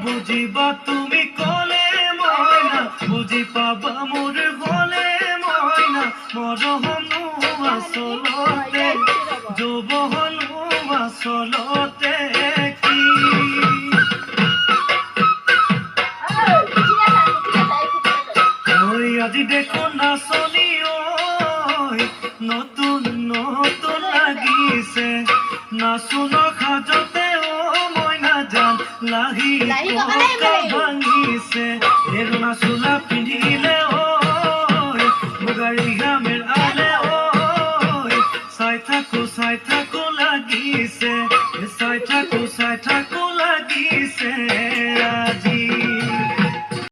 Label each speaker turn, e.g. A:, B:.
A: বুজিবা তুমি কলে মইনা বুজি পাবা মোৰ হলে মইনা মৰহনো আচলতে যৌৱনো আচলতে কি আজি দেখো নাচনি নতুন নতুন লাগিছে নাচোন সাজতে মইনা জান লাহি ভাঙিছে নাচোলা পিন্ধিলে